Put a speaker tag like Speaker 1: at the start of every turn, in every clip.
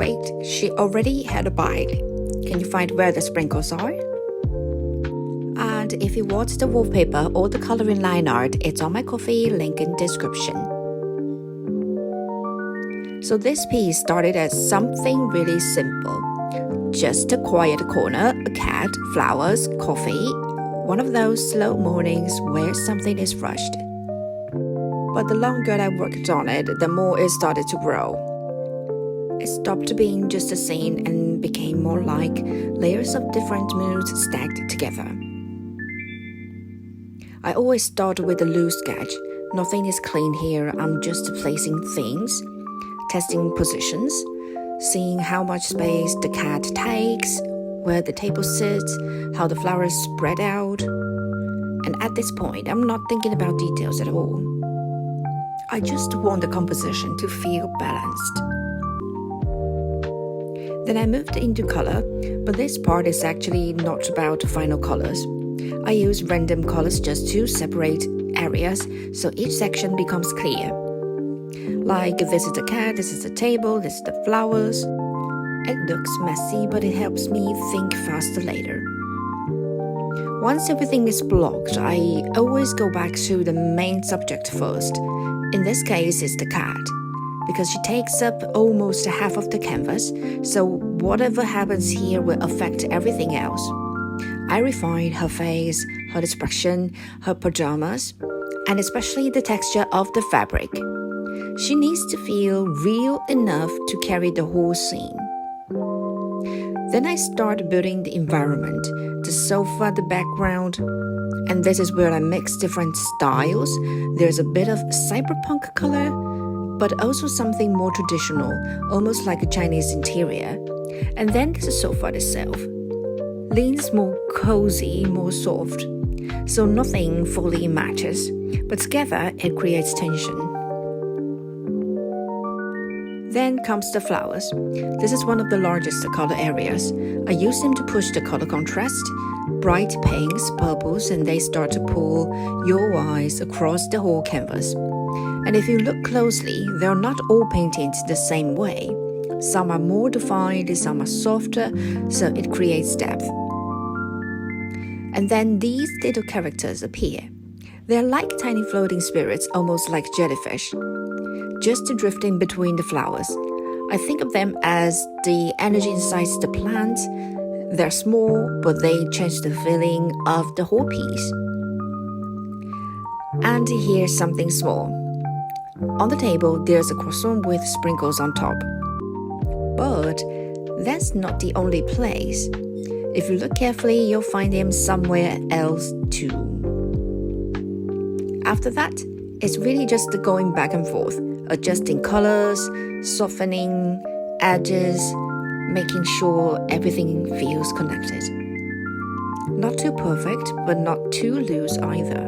Speaker 1: Wait, she already had a bite. Can you find where the sprinkles are? And if you want the wallpaper or the coloring line art, it's on my Ko-fi, link in description. So this piece started as something really simple. Just a quiet corner, a cat, flowers, coffee, one of those slow mornings where something is rushed. But the longer I worked on it, the more it started to grow. It stopped being just a scene and became more like layers of different moods stacked together. I always start with a loose sketch. Nothing is clean here, I'm just placing things, testing positions, seeing how much space the cat takes, where the table sits, how the flowers spread out. And at this point, I'm not thinking about details at all. I just want the composition to feel balanced. Then I moved into color, but this part is actually not about final colors. I use random colors just to separate areas so each section becomes clear. Like this is the cat, this is the table, this is the flowers. It looks messy, but it helps me think faster later. Once everything is blocked, I always go back to the main subject first. In this case, it's the cat, because she takes up almost half of the canvas, so whatever happens here will affect everything else. I refine her face, her expression, her pajamas, and especially the texture of the fabric. She needs to feel real enough to carry the whole scene. Then I start building the environment, the sofa, the background, and this is where I mix different styles. There's a bit of cyberpunk color, but also something more traditional, almost like a Chinese interior. And then there's the sofa itself. Leans more cozy, more soft, so nothing fully matches, but together it creates tension. Then comes the flowers. This is one of the largest color areas. I use them to push the color contrast, bright pinks, purples, and they start to pull your eyes across the whole canvas. And if you look closely, they're not all painted the same way. Some are more defined, some are softer, so it creates depth. And then these little characters appear. They're like tiny floating spirits, almost like jellyfish, just drifting between the flowers. I think of them as the energy inside the plant. They're small, but they change the feeling of the whole piece. And here's something small. On the table, there's a croissant with sprinkles on top. But that's not the only place. If you look carefully, you'll find them somewhere else too. After that, it's really just the going back and forth, adjusting colors, softening edges, making sure everything feels connected. Not too perfect, but not too loose either.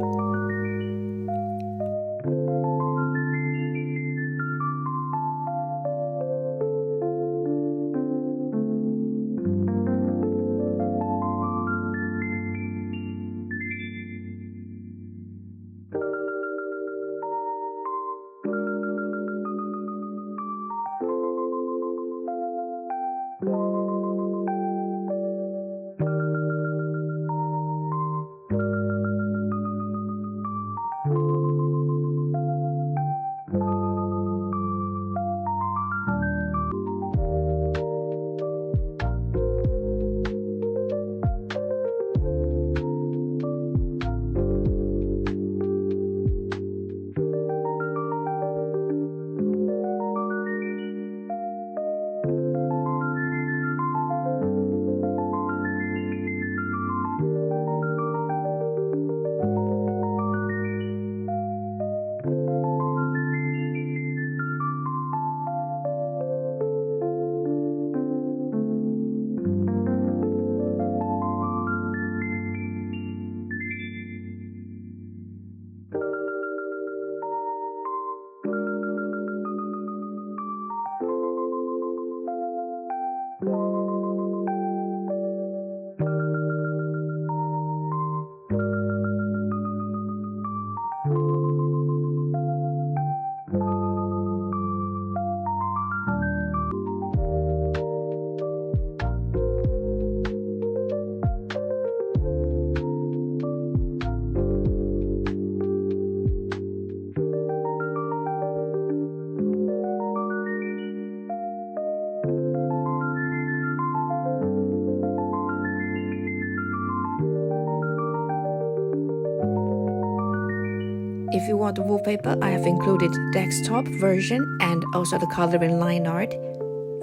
Speaker 1: if you want the wallpaper, I have included desktop version and also the coloring line art.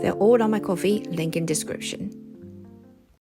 Speaker 1: They're all on my Ko-fi, link in description.